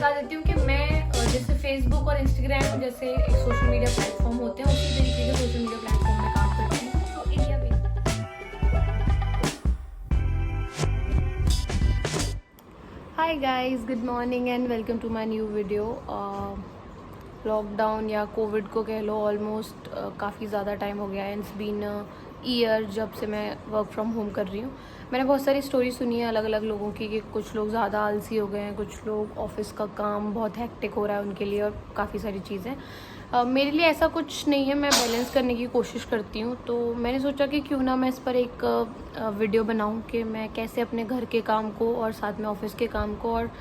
बता देती हूँ कि मैं जैसे फेसबुक और इंस्टाग्राम जैसे एक सोशल मीडिया प्लेटफॉर्म होते हैं उसी तरीके के सोशल मीडिया प्लेटफॉर्म में काम करती हूँ जो इंडिया में। Hi guys, good morning and welcome to my new video. Lockdown या कोविड को कह लो, ऑलमोस्ट काफ़ी ज़्यादा टाइम हो गया है। इट्स बीन ईयर जब से मैं वर्क फ्रॉम होम कर रही हूँ। मैंने बहुत सारी स्टोरी सुनी है अलग अलग लोगों की कि कुछ लोग ज़्यादा आलसी हो गए हैं, कुछ लोग ऑफिस का काम बहुत हेक्टिक हो रहा है उनके लिए, और काफ़ी सारी चीज़ें। मेरे लिए ऐसा कुछ नहीं है, मैं बैलेंस करने की कोशिश करती हूँ। तो मैंने सोचा कि क्यों ना मैं इस पर एक वीडियो बनाऊँ कि मैं कैसे अपने घर के काम को और साथ में ऑफिस के काम को और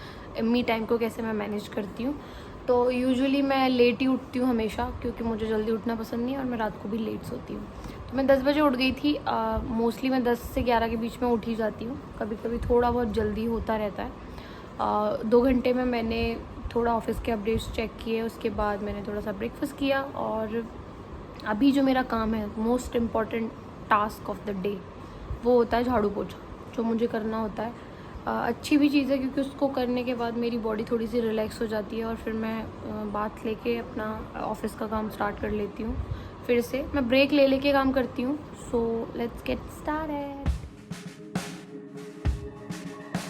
मी टाइम को कैसे मैं मैनेज करती हूँ। तो यूजुअली मैं लेट ही उठती हूँ हमेशा, क्योंकि मुझे जल्दी उठना पसंद नहीं है और मैं रात को भी लेट सोती हूँ। तो मैं 10 बजे उठ गई थी। मोस्टली मैं 10 से 11 के बीच में उठ ही जाती हूँ, कभी कभी थोड़ा बहुत जल्दी होता रहता है। 2 घंटे में मैंने थोड़ा ऑफिस के अपडेट्स चेक किए, उसके बाद मैंने थोड़ा सा ब्रेकफास्ट किया, और अभी जो मेरा काम है, most important task of the day, वो होता है झाड़ू पोछा, जो मुझे करना होता है। अच्छी भी चीज़ है क्योंकि उसको करने के बाद मेरी बॉडी थोड़ी सी रिलैक्स हो जाती है, और फिर मैं बात लेके अपना ऑफिस का काम स्टार्ट कर लेती हूँ। फिर से मैं ब्रेक ले लेके काम करती हूँ। So let's get started.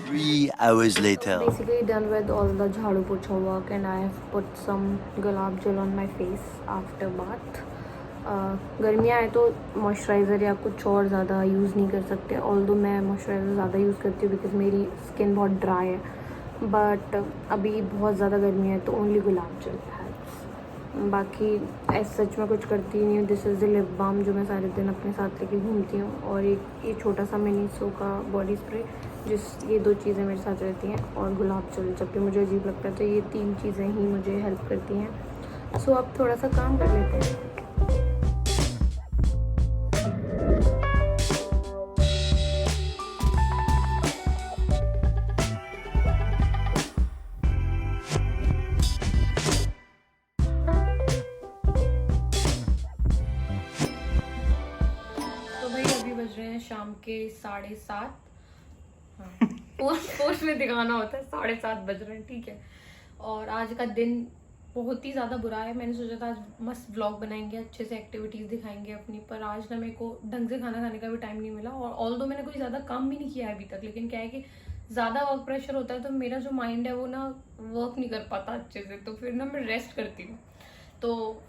3 hours later. Basically done with all the jhadu pocha work, and I have put some gulab jal on my face after bath. गर्मियाँ आए तो मॉइस्चराइज़र या कुछ और ज़्यादा यूज़ नहीं कर सकते, ऑल्दो मैं मॉइस्चराइज़र ज़्यादा यूज़ करती हूँ बिकॉज मेरी स्किन बहुत ड्राई है। बट अभी बहुत ज़्यादा गर्मी है तो ओनली गुलाब जल हेल्प्स। बाकी ऐसा सच में कुछ करती नहीं हूँ। This is the lip balm जो मैं सारे दिन अपने साथ लेके घूमती हूँ, और एक ये छोटा सा मिनी सो का बॉडी स्प्रे, ये 2 चीज़ें मेरे साथ रहती हैं, और गुलाब जल जब भी मुझे अजीब लगता है तो ये 3 चीज़ें ही मुझे हेल्प करती हैं। सो अब थोड़ा सा काम कर लेते हैं। तो भाई अभी बज रहे हैं शाम के 7:30। हाँ, पोस्ट में दिखाना होता है 7:30 बज रहे हैं, ठीक है। और आज का दिन बहुत ही ज़्यादा बुरा है। मैंने सोचा था आज मस्त व्लॉग बनाएंगे, अच्छे से एक्टिविटीज़ दिखाएंगे अपनी, पर आज ना मेरे को ढंग से खाना खाने का भी टाइम नहीं मिला। और ऑल्दो मैंने कोई ज़्यादा काम भी नहीं किया है अभी तक, लेकिन क्या है कि ज़्यादा वर्क प्रेशर होता है तो मेरा जो माइंड है वो ना वर्क नहीं कर पाता अच्छे से, तो फिर ना मैं रेस्ट करती हूँ। तो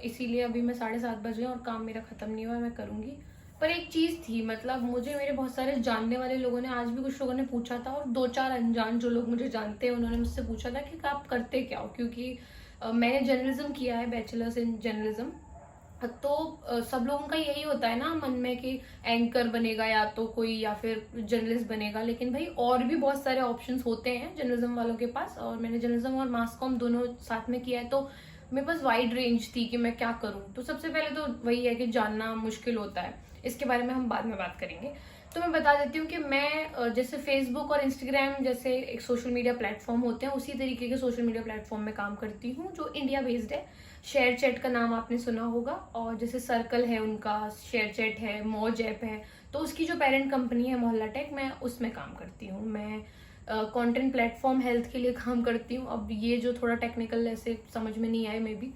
इसीलिए अभी मैं 7:30 बज गए और काम मेरा ख़त्म नहीं हुआ है, मैं करूँगी। पर एक चीज़ थी, मतलब मुझे मेरे बहुत सारे जानने वाले लोगों ने, आज भी कुछ लोगों ने पूछा था, और 2-4 अनजान जो लोग मुझे जानते हैं उन्होंने मुझसे पूछा था कि आप करते क्या हो, क्योंकि मैंने जर्नलिज्म किया है, बैचलर्स इन जर्नलिज्म। तो सब लोगों का यही होता है ना मन में कि एंकर बनेगा या तो कोई, या फिर जर्नलिस्ट बनेगा। लेकिन भाई और भी बहुत सारे ऑप्शंस होते हैं जर्नलिज्म वालों के पास, और मैंने जर्नलिज्म और मास कॉम दोनों साथ में किया है, तो मेरे पास वाइड रेंज थी कि मैं क्या करूं। तो सबसे पहले तो वही है कि जानना मुश्किल होता है, इसके बारे में हम बाद में बात करेंगे। तो मैं बता देती हूँ कि मैं जैसे फेसबुक और इंस्टाग्राम जैसे एक सोशल मीडिया प्लेटफॉर्म होते हैं उसी तरीके के सोशल मीडिया प्लेटफॉर्म में काम करती हूँ जो इंडिया बेस्ड है। शेयर चैट का नाम आपने सुना होगा, और जैसे सर्कल है उनका, शेयर चैट है, मौज ऐप है, तो उसकी जो पेरेंट कंपनी है मोहल्ला टेक, मैं उसमें काम करती हूँ। मैं कंटेंट प्लेटफॉर्म हेल्थ के लिए काम करती हूँ। अब ये जो थोड़ा टेक्निकल ऐसे समझ में नहीं आए मे बी,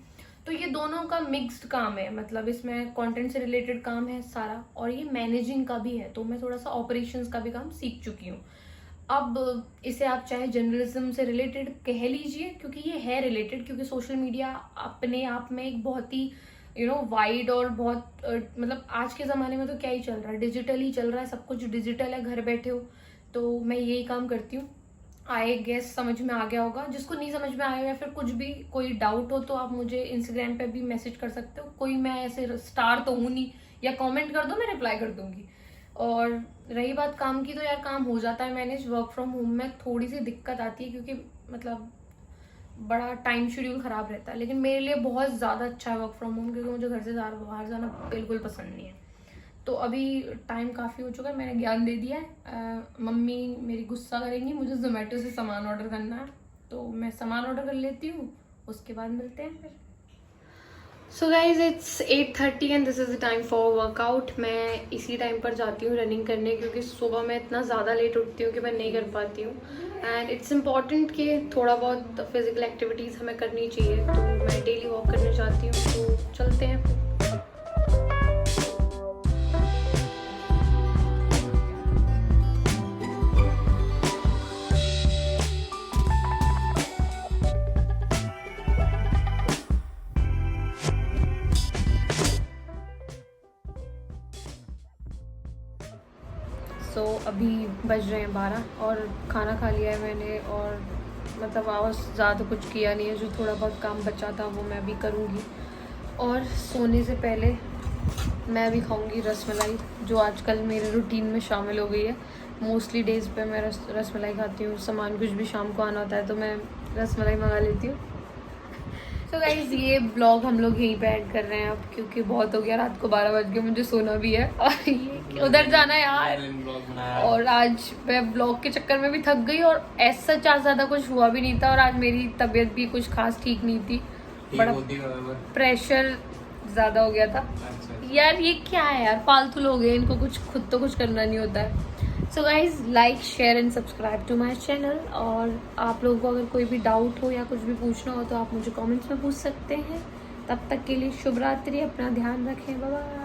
तो ये दोनों का मिक्स्ड काम है, मतलब इसमें कंटेंट से रिलेटेड काम है सारा, और ये मैनेजिंग का भी है। तो मैं थोड़ा सा ऑपरेशंस का भी काम सीख चुकी हूँ। अब इसे आप चाहे जर्नलिज्म से रिलेटेड कह लीजिए, क्योंकि ये है रिलेटेड, क्योंकि सोशल मीडिया अपने आप में एक बहुत ही वाइड और बहुत मतलब आज के ज़माने में तो क्या ही चल रहा है, डिजिटल ही चल रहा है, सब कुछ डिजिटल है, घर बैठे हो। तो मैं यही काम करती हूँ। आई गेस समझ में आ गया होगा। जिसको नहीं समझ में आया या फिर कुछ भी कोई डाउट हो तो आप मुझे इंस्टाग्राम पे भी मैसेज कर सकते हो। कोई मैं ऐसे स्टार तो हूँ नहीं, या कमेंट कर दो, मैं रिप्लाई कर दूंगी। और रही बात काम की, तो यार काम हो जाता है मैनेज। वर्क फ्रॉम होम में थोड़ी सी दिक्कत आती है क्योंकि मतलब बड़ा टाइम शेड्यूल खराब रहता है, लेकिन मेरे लिए बहुत ज़्यादा अच्छा है वर्क फ्रॉम होम, क्योंकि मुझे घर से बाहर जाना बिल्कुल पसंद नहीं है। तो अभी टाइम काफ़ी हो चुका है, मैंने ज्ञान दे दिया है। मम्मी मेरी गुस्सा करेंगी, मुझे जोमेटो से सामान ऑर्डर करना है, तो मैं सामान ऑर्डर कर लेती हूँ, उसके बाद मिलते हैं फिर। So guys it's 8:30 and this is the time for workout. मैं इसी टाइम पर जाती हूँ रनिंग करने, क्योंकि सुबह मैं इतना ज़्यादा लेट उठती हूँ कि मैं नहीं कर पाती हूँ. एंड इट्स इम्पॉर्टेंट कि थोड़ा बहुत फिजिकल एक्टिविटीज़ हमें करनी चाहिए. तो मैं डेली वॉक करने जाती हूँ. तो चलते हैं फिर. अभी बज रहे हैं 12 और खाना खा लिया है मैंने. और मतलब आज ज़्यादा कुछ किया नहीं है. जो थोड़ा बहुत काम बचा था वो मैं अभी करूँगी. और सोने से पहले मैं भी खाऊँगी रसमलाई, जो आजकल मेरे रूटीन में शामिल हो गई है. मोस्टली डेज़ पे मैं रसमलाई खाती हूँ. सामान कुछ भी शाम को आना होता है तो मैं रसमलाई मंगा लेती हूँ. तो गाइज ये ब्लॉग हम लोग यहीं पे ऐड कर रहे हैं अब, क्योंकि बहुत हो गया. रात को 12 बज गए, मुझे सोना भी है और ये उधर जाना है यार. और आज मैं ब्लॉग के चक्कर में भी थक गई और ऐसा ज़्यादा कुछ हुआ भी नहीं था. और आज मेरी तबीयत भी कुछ खास ठीक नहीं थी. बड़ा प्रेशर ज़्यादा हो गया था. यार ये क्या है यार, फालतू लोग हैं, इनको कुछ खुद तो कुछ करना नहीं होता है. So guys like share and subscribe to my channel. और आप लोगों को अगर कोई भी डाउट हो या कुछ भी पूछना हो तो आप मुझे कमेंट्स में पूछ सकते हैं. तब तक के लिए शुभ रात्रि. अपना ध्यान रखें. Bye bye.